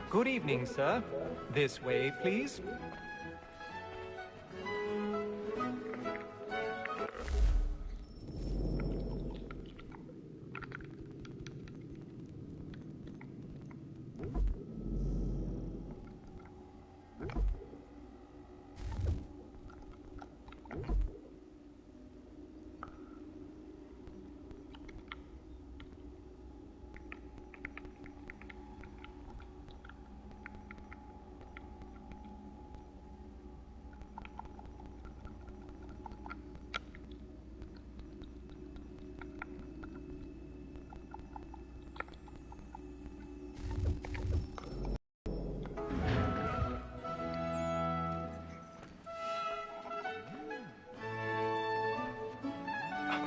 Good evening, sir. This way, please.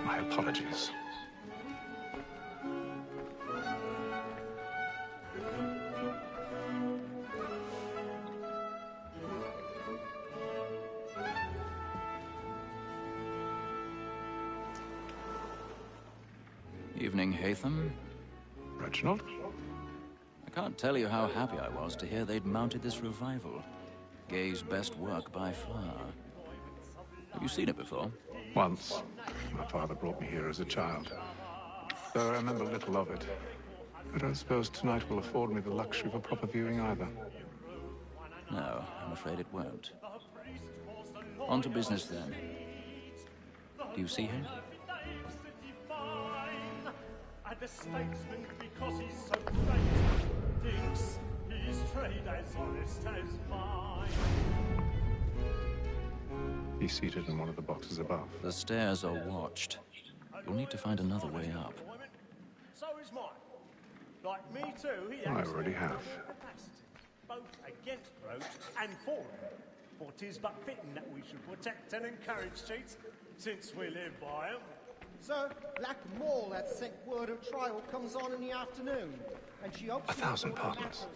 My apologies. Evening, Hatham. Reginald? I can't tell you how happy I was to hear they'd mounted this revival. Gay's best work by far. Have you seen it before? Once. My father brought me here as a child. Though I remember little of it. I don't suppose tonight will afford me the luxury of a proper viewing either. No, I'm afraid it won't. On to business then. Do you see him? The statesman, because he's so great, thinks his trade as honest as mine. He's seated in one of the boxes above. The stairs are watched. You'll need to find another way up. So is mine. Like me too, he I already have. Both against roads and for them. For 'tis but fitting that we should protect and encourage cheats, since we live by 'em. Sir, Black Mall had sent word of trial comes on in the afternoon, and she hopes 1,000 pardons.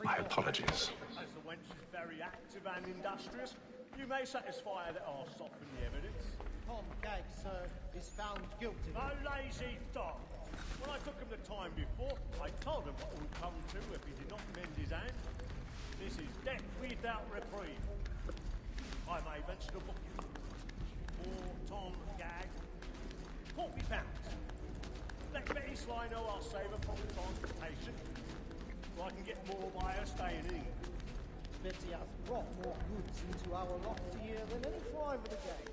My apologies. As the wench is very active and industrious, you may satisfy her that I'll soften the evidence. Tom Gagg, sir, is found guilty. A lazy dog. When I took him the time before, I told him what would come to if he did not mend his hand. This is death without reprieve. I may venture to book you. For Tom Gagg, £40. Let Betty Sly know I'll save her from transportation, so I can get more by her staying in. Betty has brought more goods into our loft here than any five of the gang.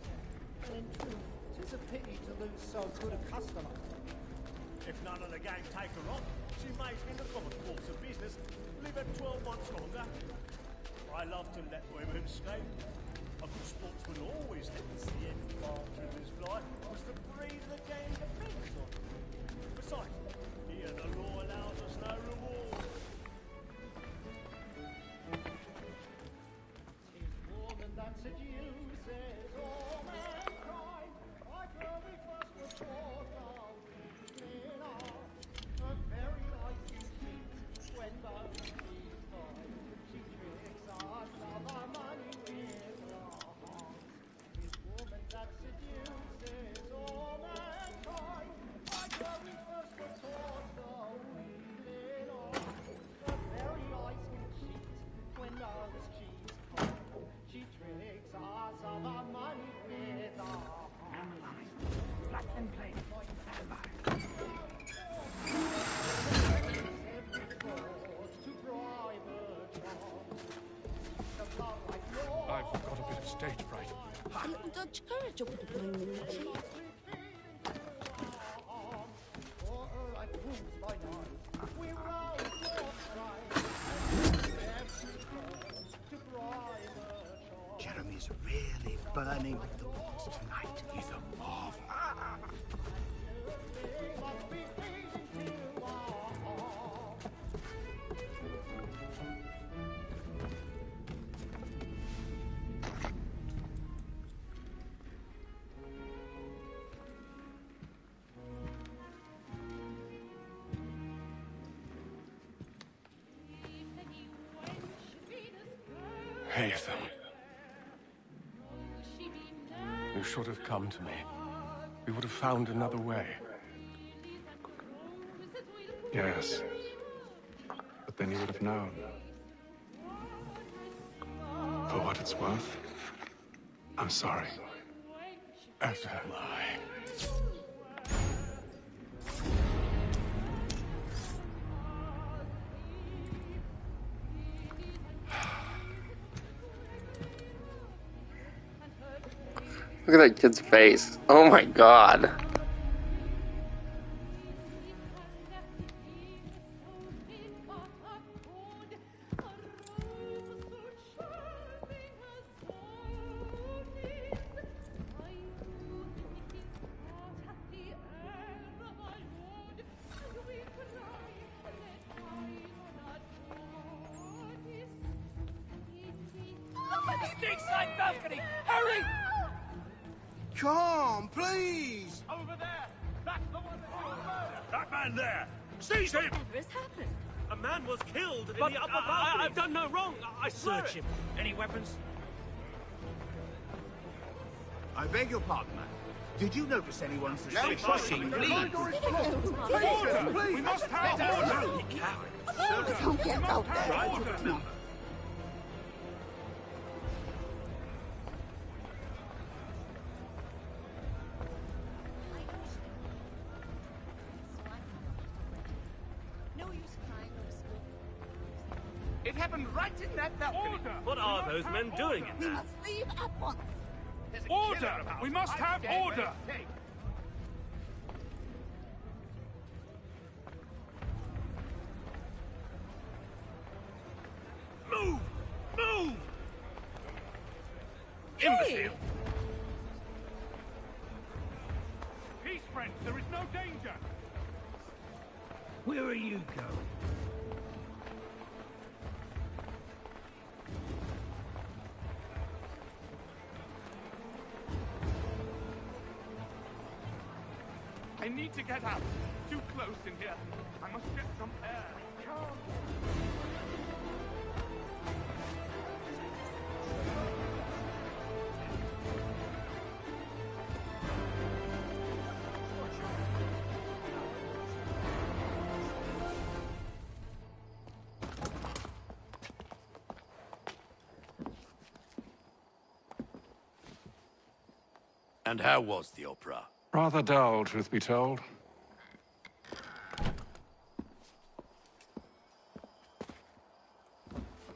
And in truth, 'tis a pity to lose so good a customer. If none of the gang take her on, she may, in the common course of business, live her 12 months longer. I love to let women escape. A good sportsman always lets the end partridges fly, was the breed of the gang depends on. Besides, here the law allows us no reward. Tis woman that seduces all mankind. I girl we first were taught how women are. Her very life in sheets when both she's fine. She tricks us of our money with her heart. Tis woman that seduces all mankind. I girl we first were taught how women are. Her very life in sheets when both she's fine. She tricks us of our money with her heart. Black and plain. I've got a bit of stage fright. A little Dutch courage up the blooming cheek. Jeremy's really burning with the boys tonight. He's a marvel. Hatham. You should have come to me. We would have found another way. Yes. But but then you would have known. For what it's worth, I'm sorry. As am I. Look at that kid's face. Oh my god. Stateside balcony! Hurry! Come, please! Over there! That's the one that you murdered! That man there! Seize him! Whatever has happened? A man was killed in the upper balcony! I've done no wrong! I swear Search it. him. Any weapons? I beg your pardon, man. Did you notice anyone suspicious? Pushing, please. We must have order! You coward. I can't get out there. No use crying or screaming. It happened right in that balcony. What are those men doing in We there? must leave at once. Order! We must have order! Move! Move! Imbecile! Peace, friends. There is no danger. Where are you going? I need to get out. Too close in here. I must get some air. Come. And how was the opera? Rather dull, truth be told.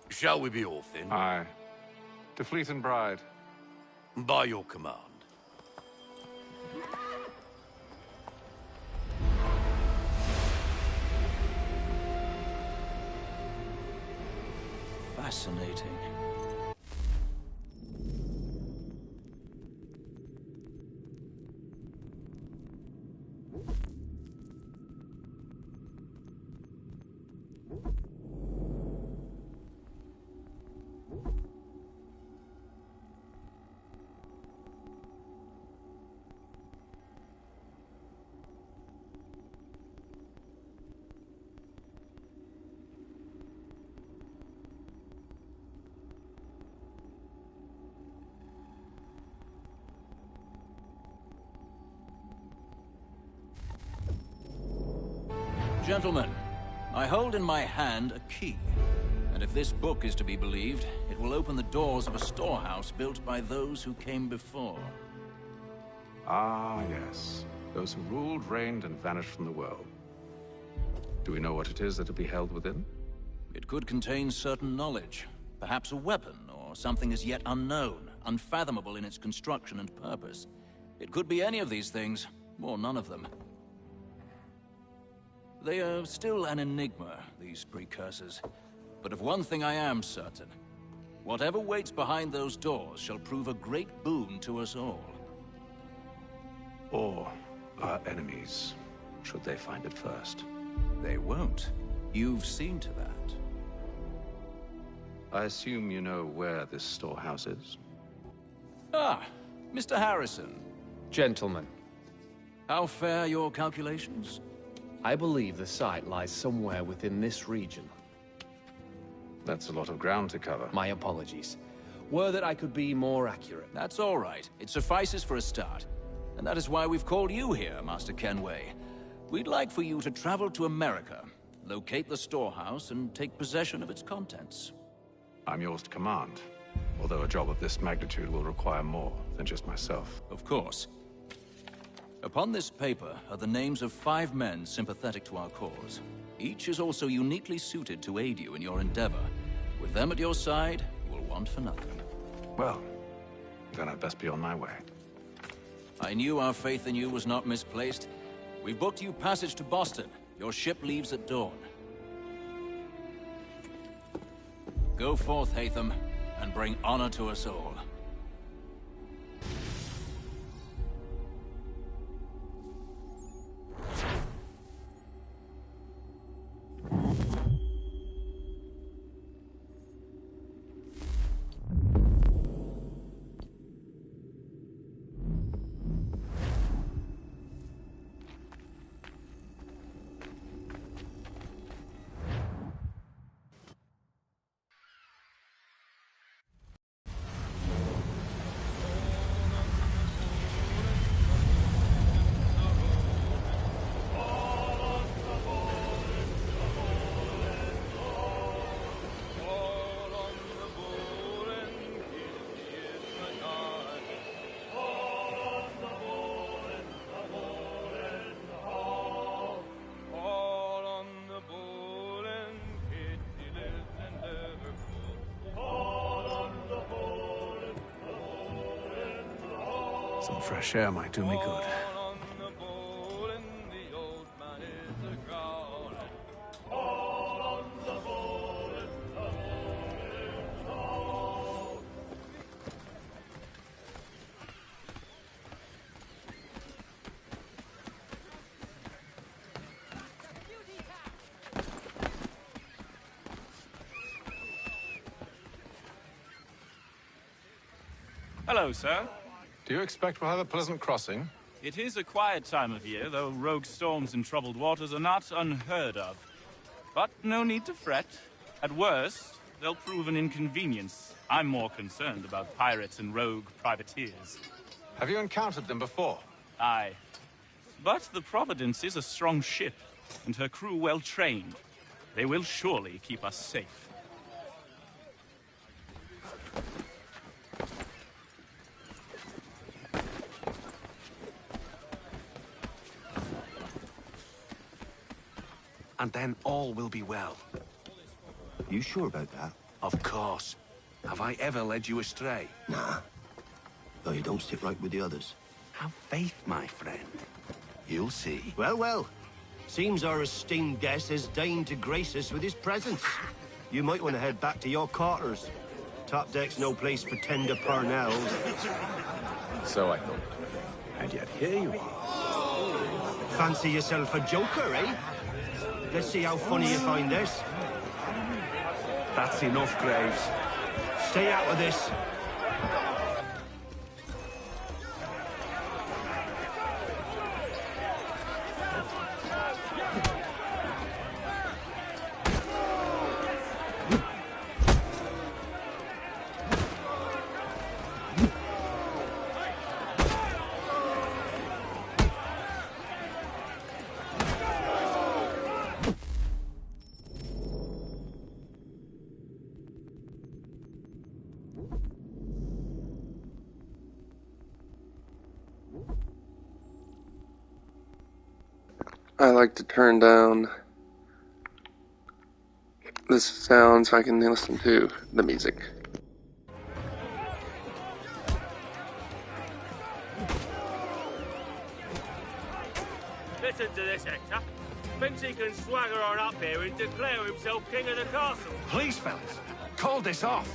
Shall we be off then? Aye. To Fleet and Bride. By your command. Fascinating. Gentlemen, I hold in my hand a key. And if this book is to be believed, it will open the doors of a storehouse built by those who came before. Ah, yes. Those who ruled, reigned, and vanished from the world. Do we know what it is that will be held within? It could contain certain knowledge, perhaps a weapon, or something as yet unknown, unfathomable in its construction and purpose. It could be any of these things, or none of them. They are still an enigma, these precursors. But of one thing I am certain. Whatever waits behind those doors shall prove a great boon to us all. Or our enemies, should they find it first. They won't. You've seen to that. I assume you know where this storehouse is? Ah, Mr. Harrison. Gentlemen, How fare your calculations? I believe the site lies somewhere within this region. That's a lot of ground to cover. My apologies. Were that I could be more accurate. That's all right. It suffices for a start. And that is why we've called you here, Master Kenway. We'd like for you to travel to America locate the storehouse and take possession of its contents. I'm yours to command, although a job of this magnitude will require more than just myself. Of course. Upon this paper are the names of 5 men sympathetic to our cause. Each is also uniquely suited to aid you in your endeavor. With them at your side, you will want for nothing. Well, then I'd best be on my way. I knew our faith in you was not misplaced. We've booked you passage to Boston. Your ship leaves at dawn. Go forth, Hatham, and bring honor to us all. Some fresh air might do me good. Hello, sir. Do you expect we'll have a pleasant crossing? It is a quiet time of year, though rogue storms in troubled waters are not unheard of. But no need to fret. At worst, they'll prove an inconvenience. I'm more concerned about pirates and rogue privateers. Have you encountered them before? Aye. But the Providence is a strong ship, and her crew well trained. They will surely keep us safe. And then all will be well. You sure about that? Of course. Have I ever led you astray? Nah. Though you don't sit right with the others. Have faith, my friend. You'll see. Well, well. Seems our esteemed guest has deigned to grace us with his presence. You might want to head back to your quarters. Top deck's no place for tender parnells. So I thought. And yet here you are. Fancy yourself a joker, eh? Let's see how funny you find this. That's enough, Graves. Stay out of this. I like to turn down this sound so I can listen to the music. Listen to this, Hector. Thinks he can swagger on up here and declare himself king of the castle. Please, fellas, call this off.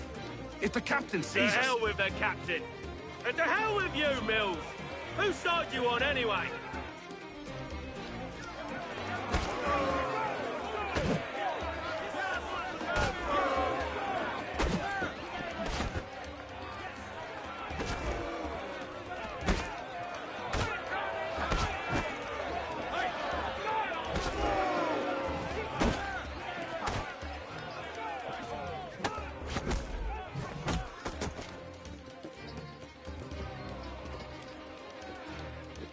If the captain To sees us... hell with the captain. And to hell with you, Mills. Whose side you on, anyway?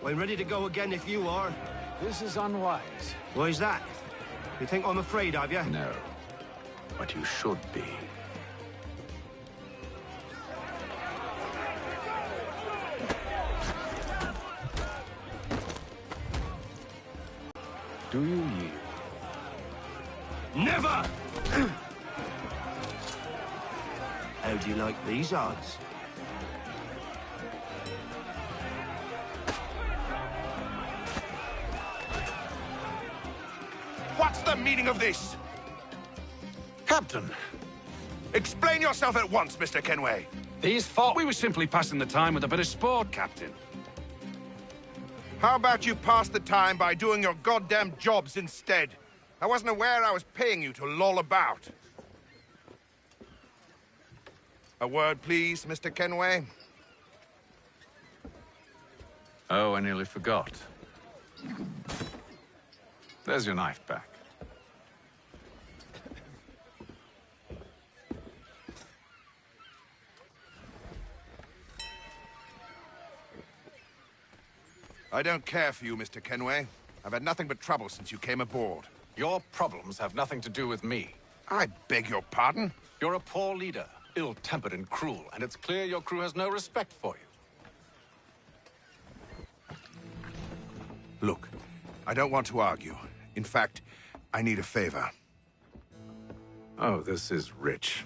I'm ready to go again if you are. This is unwise. Why's that? You think I'm afraid of you? No. But you should be. Do you yield? Never! How do you like these odds? What's the meaning of this? Captain, explain yourself at once, Mr. Kenway. These thought we were simply passing the time with a bit of sport, Captain. How about you pass the time by doing your goddamn jobs instead? I wasn't aware I was paying you to loll about. A word, please, Mr. Kenway. Oh, I nearly forgot. There's your knife back. I don't care for you, Mr. Kenway. I've had nothing but trouble since you came aboard. Your problems have nothing to do with me. I beg your pardon? You're a poor leader, ill-tempered and cruel, and it's clear your crew has no respect for you. Look, I don't want to argue. In fact, I need a favor. Oh, this is rich.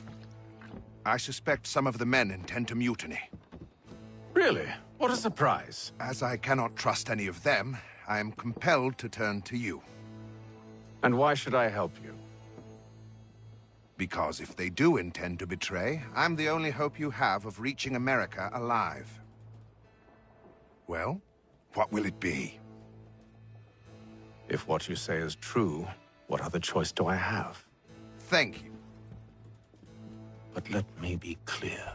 I suspect some of the men intend to mutiny. Really? What a surprise. As I cannot trust any of them, I am compelled to turn to you. And why should I help you? Because if they do intend to betray, I'm the only hope you have of reaching America alive. Well, what will it be? If what you say is true, what other choice do I have? Thank you. But let me be clear.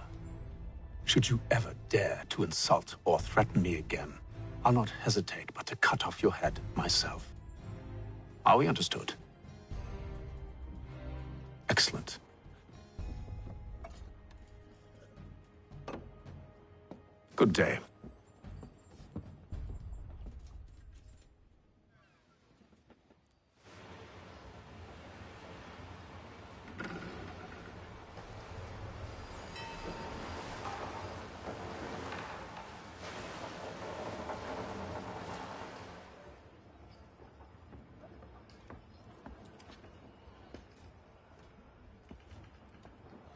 Should you ever dare to insult or threaten me again, I'll not hesitate but to cut off your head myself. Are we understood? Excellent. Good day.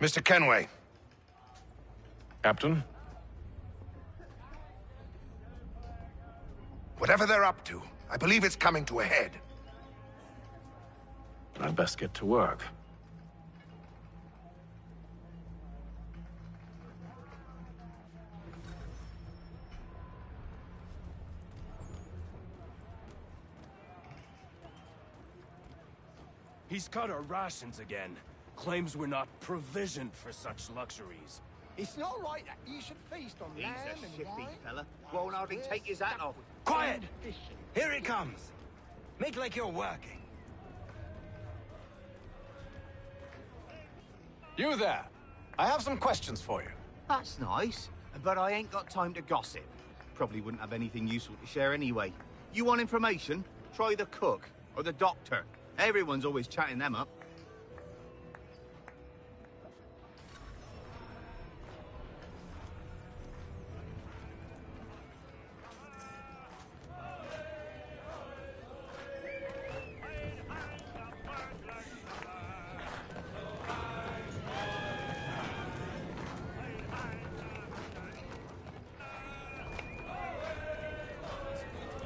Mr. Kenway. Captain? Whatever they're up to, I believe it's coming to a head. I'd best get to work. He's cut our rations again. Claims we're not provisioned for such luxuries. It's not right that you should feast on lamb and shifty wine. fella. Won't hardly take his hat off. Quiet! Here it comes. Make like you're working. You there! I have some questions for you. That's nice, but I ain't got time to gossip. Probably wouldn't have anything useful to share anyway. You want information? Try the cook or the doctor. Everyone's always chatting them up.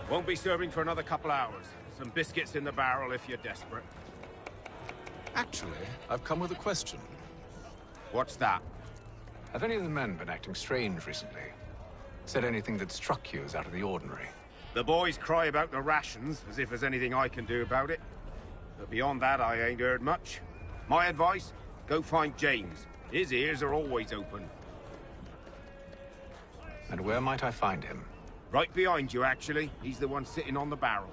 Won't be serving for another couple hours. Some biscuits in the barrel if you're desperate. Actually, I've come with a question. What's that? Have any of the men been acting strange recently? Said anything that struck you as out of the ordinary? The boys cry about the rations, as if there's anything I can do about it. But beyond that, I ain't heard much. My advice, go find James. His ears are always open. And where might I find him? Right behind you, actually. He's the one sitting on the barrel.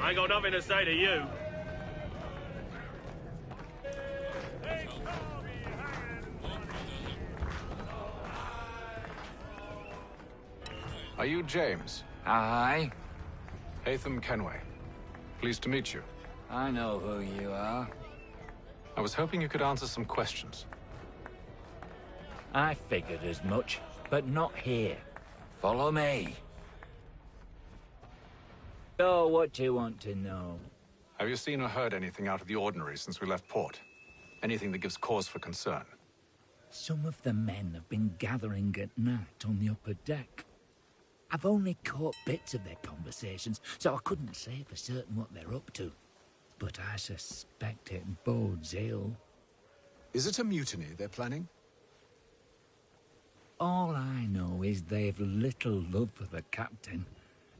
I ain't got nothing to say to you. Are you James? Aye. Hatham Kenway. Pleased to meet you. I know who you are. I was hoping you could answer some questions. I figured as much, but not here. Follow me. So, what do you want to know? Have you seen or heard anything out of the ordinary since we left port? Anything that gives cause for concern? Some of the men have been gathering at night on the upper deck. I've only caught bits of their conversations, so I couldn't say for certain what they're up to. But I suspect it bodes ill. Is it a mutiny they're planning? All I know is they've little love for the captain.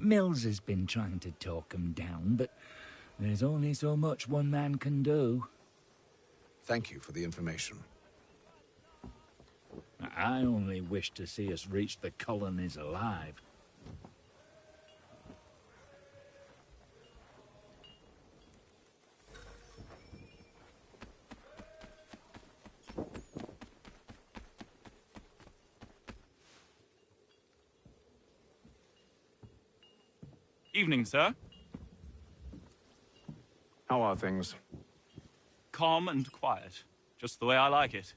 Mills has been trying to talk 'em down, but there's only so much one man can do. Thank you for the information. I only wish to see us reach the colonies alive. Evening, sir. How are things? Calm and quiet. Just the way I like it.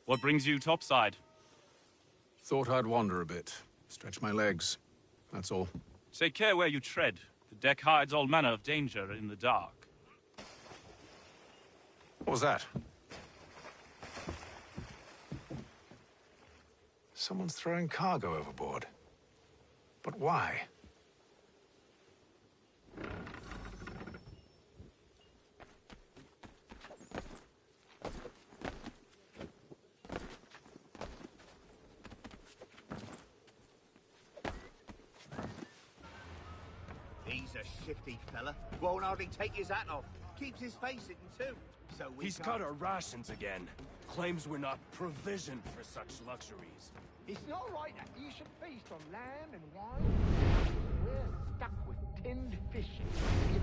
What brings you topside? Thought I'd wander a bit. Stretch my legs. That's all. Take care where you tread. The deck hides all manner of danger in the dark. What was that? Someone's throwing cargo overboard. But why? He's a shifty fella. Won't hardly take his hat off. Keeps his face hidden too. So He's cut our rations again. Claims we're not provisioned for such luxuries. It's not right that you should feast on lamb and wine. We're stuck with tinned fish and skins.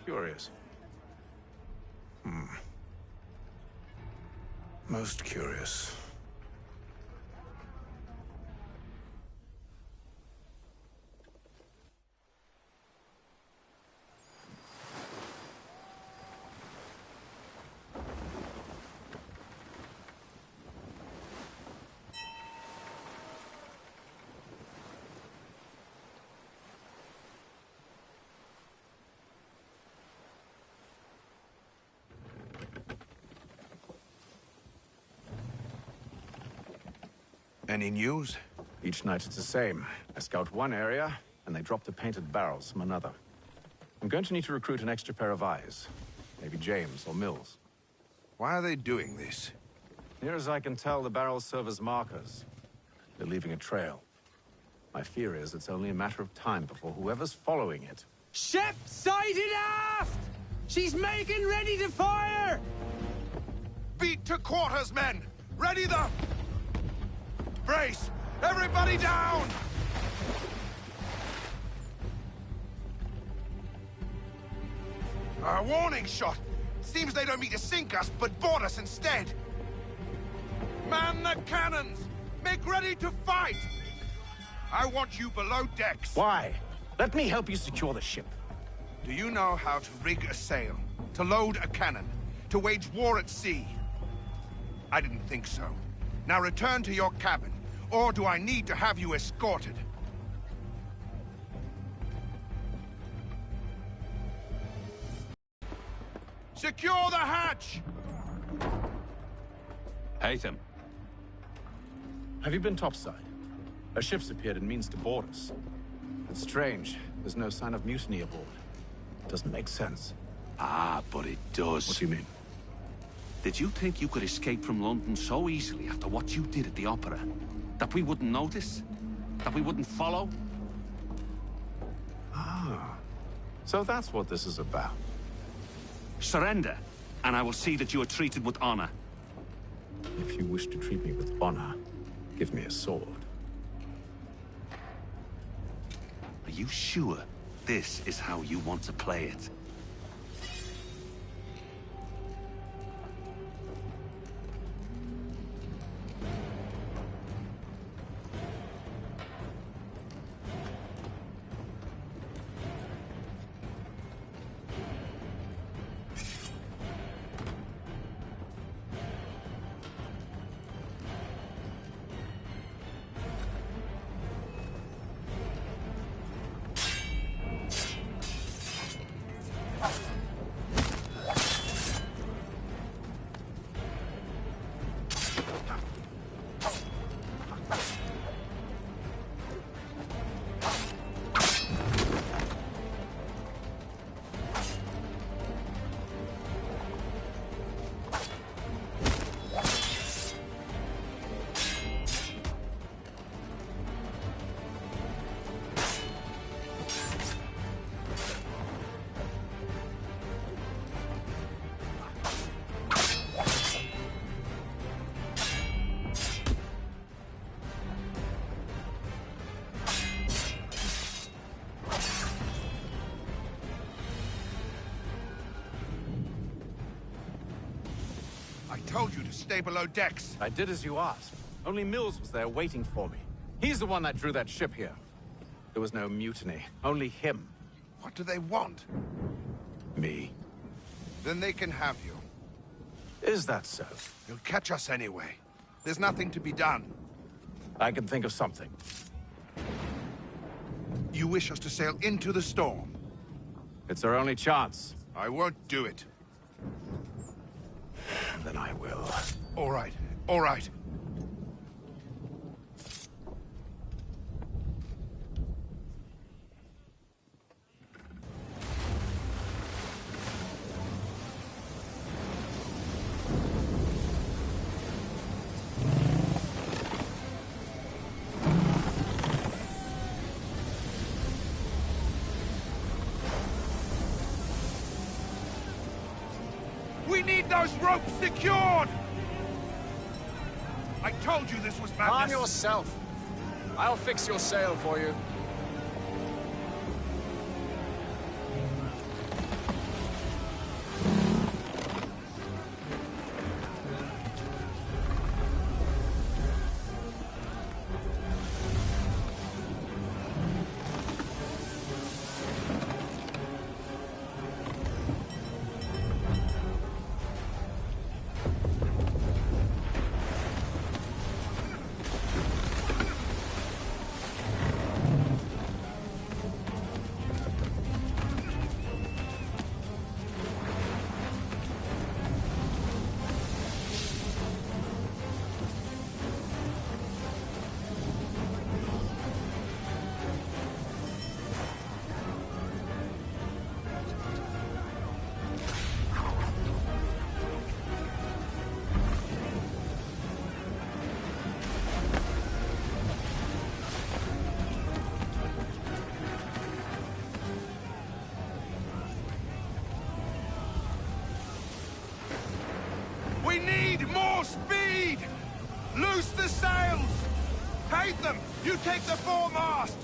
Curious. Most curious. Any news? Each night it's the same. I scout one area, and they drop the painted barrels from another. I'm going to need to recruit an extra pair of eyes. Maybe James or Mills. Why are they doing this? Near as I can tell, the barrels serve as markers. They're leaving a trail. My fear is it's only a matter of time before whoever's following it... Ship sighted aft! She's making ready to fire! Beat to quarters, men! Ready the... Brace! Everybody down! A warning shot! Seems they don't mean to sink us, but board us instead! Man the cannons! Make ready to fight! I want you below decks. Why? Let me help you secure the ship. Do you know how to rig a sail? To load a cannon? To wage war at sea? I didn't think so. Now return to your cabin, or do I need to have you escorted? Secure the hatch! Hatham. Have you been topside? A ship's appeared and means to board us. It's strange. There's no sign of mutiny aboard. Doesn't make sense. Ah, but it does. What do you mean? Did you think you could escape from London so easily after what you did at the opera? That we wouldn't notice? That we wouldn't follow? Ah. So that's what this is about. Surrender, and I will see that you are treated with honor. If you wish to treat me with honor, give me a sword. Are you sure this is how you want to play it? I told you to stay below decks. I did as you asked. Only Mills was there waiting for me. He's the one that drew that ship here. There was no mutiny, only him. What do they want? Me. Then they can have you. Is that so? You'll catch us anyway. There's nothing to be done. I can think of something. You wish us to sail into the storm? It's our only chance. I won't do it. Then I will. All right, all right. We need those ropes secured! I told you this was madness. Calm yourself. I'll fix your sail for you. We need more speed! Loose the sails! Hate them! You take the foremast!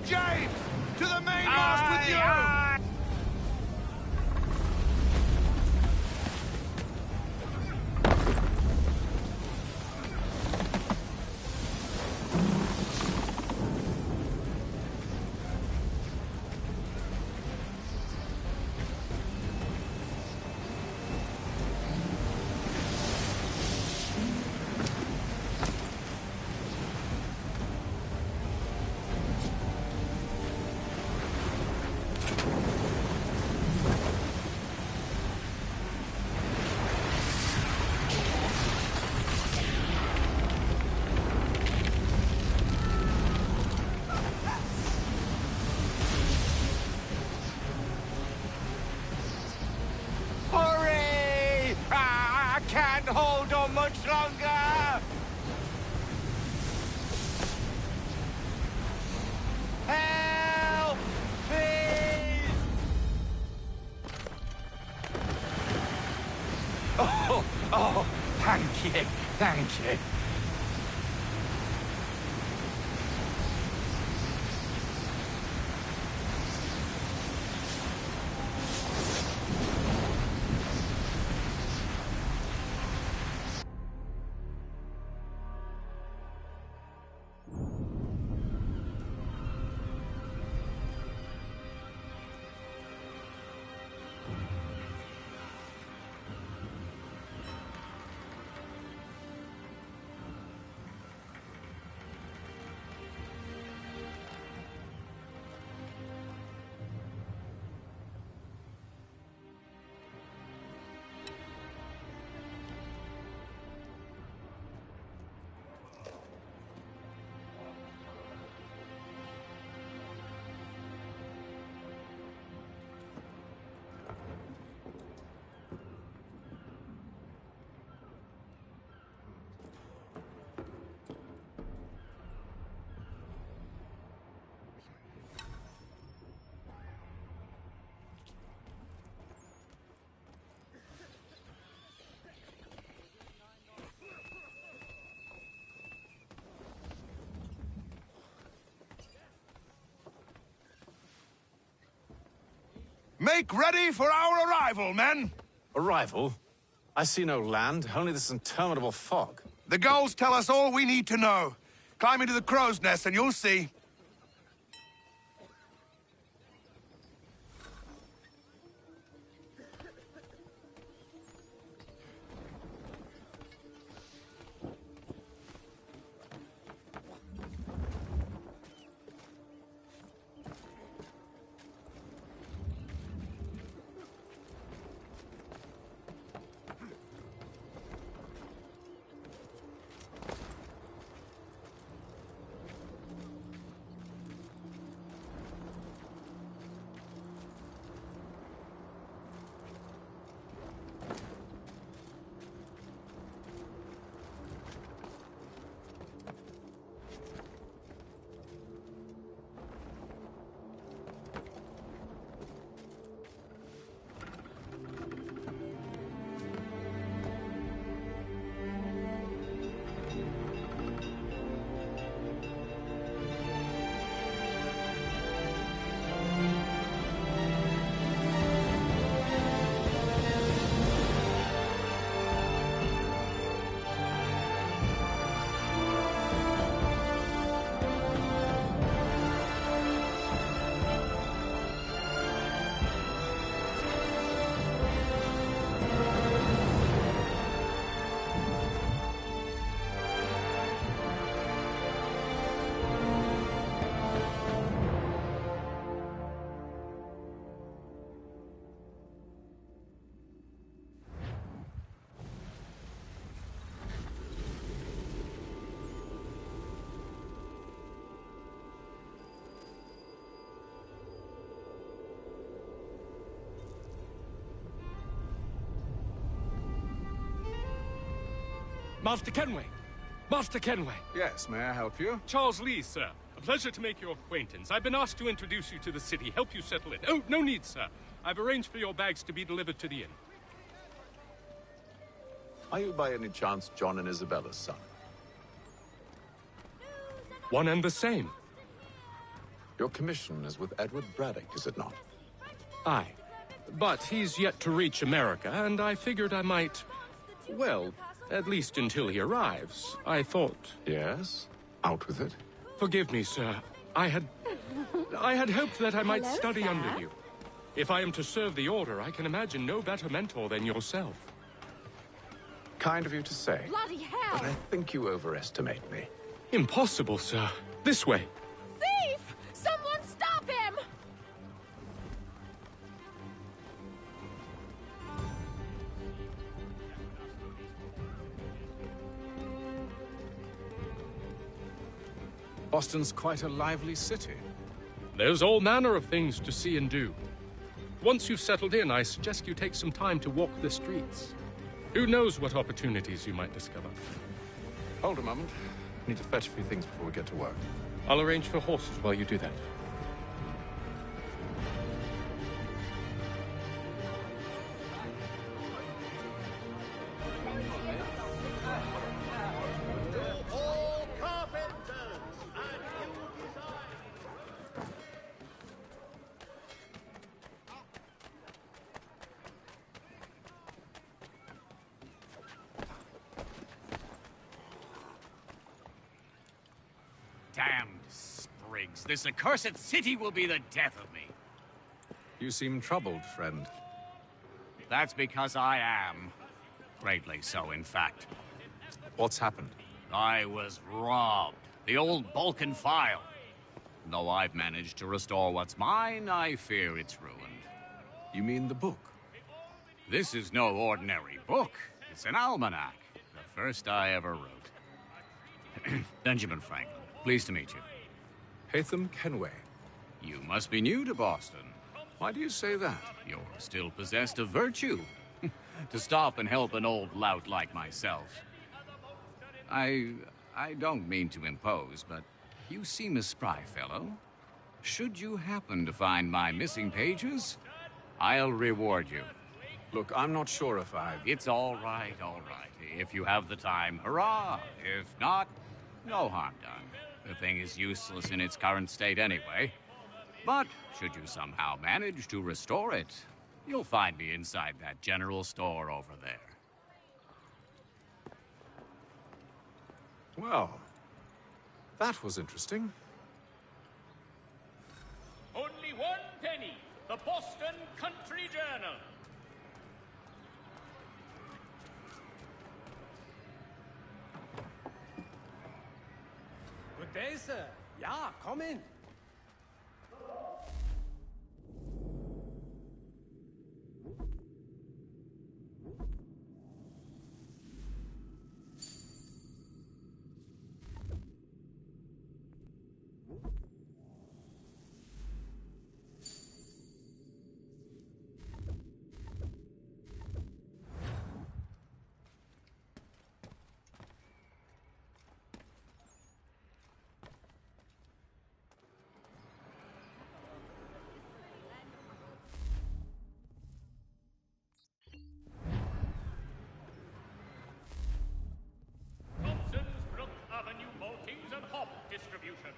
James, to the mainmast with you! can't hold on much longer! Help! Please! Oh, thank you, thank you. Make ready for our arrival, men! Arrival? I see no land, only this interminable fog. The gulls tell us all we need to know. Climb into the crow's nest and you'll see. Master Kenway! Master Kenway! Yes, may I help you? Charles Lee, sir. A pleasure to make your acquaintance. I've been asked to introduce you to the city, help you settle in. Oh, no need, sir. I've arranged for your bags to be delivered to the inn. Are you by any chance John and Isabella's son? One and the same. Your commission is with Edward Braddock, is it not? Aye. But he's yet to reach America, and I figured I might... Well, at least until he arrives. I thought... Yes? Out with it. Forgive me, sir. I had hoped that I might Hello, study sir. under you. If I am to serve the Order, I can imagine no better mentor than yourself. Kind of you to say. Bloody hell! But I think you overestimate me. Impossible, sir. This way. Thief! Someone stop him! Boston's quite a lively city. There's all manner of things to see and do. Once you've settled in, I suggest you take some time to walk the streets. Who knows what opportunities you might discover? Hold a moment. I need to fetch a few things before we get to work. I'll arrange for horses while you do that. All carpenters and new design. Damned sprigs. This accursed city will be the death of me. You seem troubled, friend. That's because I am. Greatly so, in fact. What's happened? I was robbed. The old Balkan file. Though I've managed to restore what's mine, I fear it's ruined. You mean the book? This is no ordinary book. It's an almanac. The first I ever wrote. Benjamin Franklin, pleased to meet you. Hatham Kenway. You must be new to Boston. Why do you say that? You're still possessed of virtue. To stop and help an old lout like myself. I don't mean to impose, but you seem a spry fellow. Should you happen to find my missing pages, I'll reward you. Look, I'm not sure if I... It's all right, all right. If you have the time, hurrah! If not, no harm done. The thing is useless in its current state anyway. But should you somehow manage to restore it, you'll find me inside that general store over there. Well, that was interesting. Only 1 penny. The Boston Country Journal. Good day, sir. Yeah, come in. Distribution.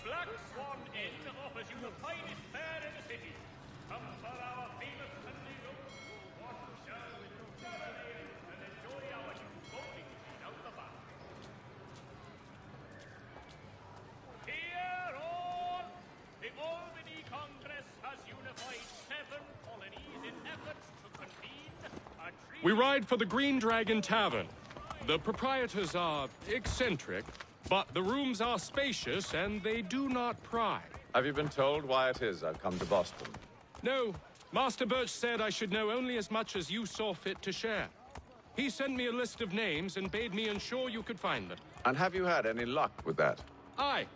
Black Swan Inn offers you the finest fare in the city. Come for our famous Sunday roast, watch and enjoy our new bowling green out the back. Hear all! The Albany Congress has unified 7 colonies in efforts to convene a treaty. We ride for the Green Dragon Tavern. The proprietors are eccentric, but the rooms are spacious and they do not pry. Have you been told why it is I've come to Boston? No. Master Birch said I should know only as much as you saw fit to share. He sent me a list of names and bade me ensure you could find them. And have you had any luck with that? Aye.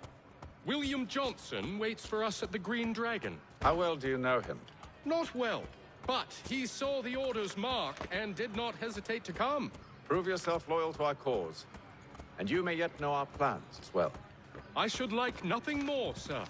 William Johnson waits for us at the Green Dragon. How well do you know him? Not well, but he saw the orders mark and did not hesitate to come. Prove yourself loyal to our cause. And you may yet know our plans as well. I should like nothing more, sir.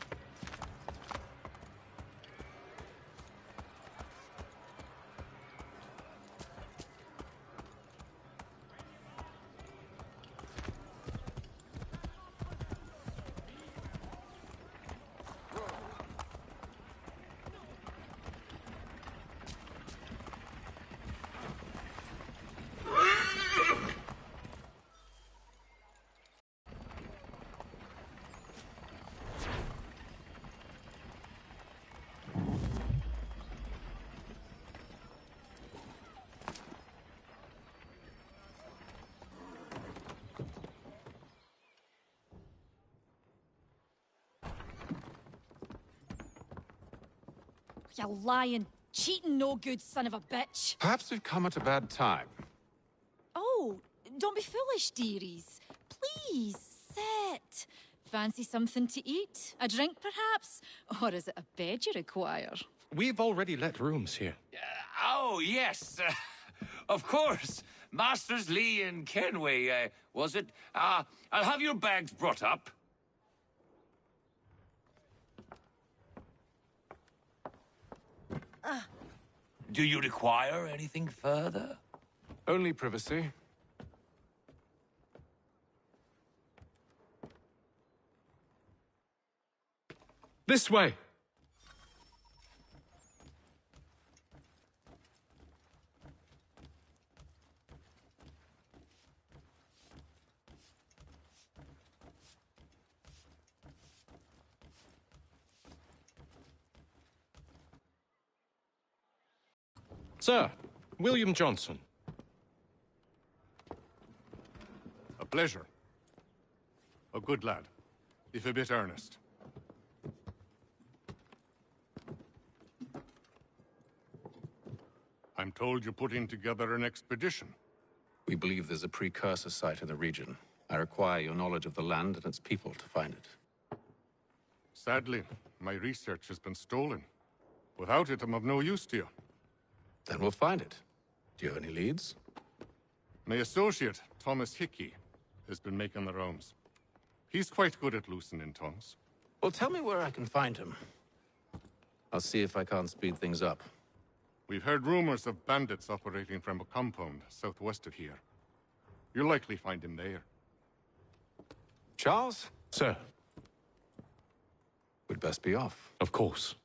You lying, cheating, no good son of a bitch. Perhaps we've come at a bad time. Oh, don't be foolish, dearies. Please, sit. Fancy something to eat? A drink, perhaps? Or is it a bed you require? We've already let rooms here. Oh, yes. Of course. Masters Lee and Kenway, was it? I'll have your bags brought up. Do you require anything further? Only privacy. This way! Sir, William Johnson. A pleasure. A good lad, if a bit earnest. I'm told you're putting together an expedition. We believe there's a precursor site in the region. I require your knowledge of the land and its people to find it. Sadly, my research has been stolen. Without it, I'm of no use to you. Then we'll find it. Do you have any leads? My associate, Thomas Hickey, has been making the rounds. He's quite good at loosening tongues. Well, tell me where I can find him. I'll see if I can't speed things up. We've heard rumors of bandits operating from a compound southwest of here. You'll likely find him there. Charles? Sir. We'd best be off. Of course.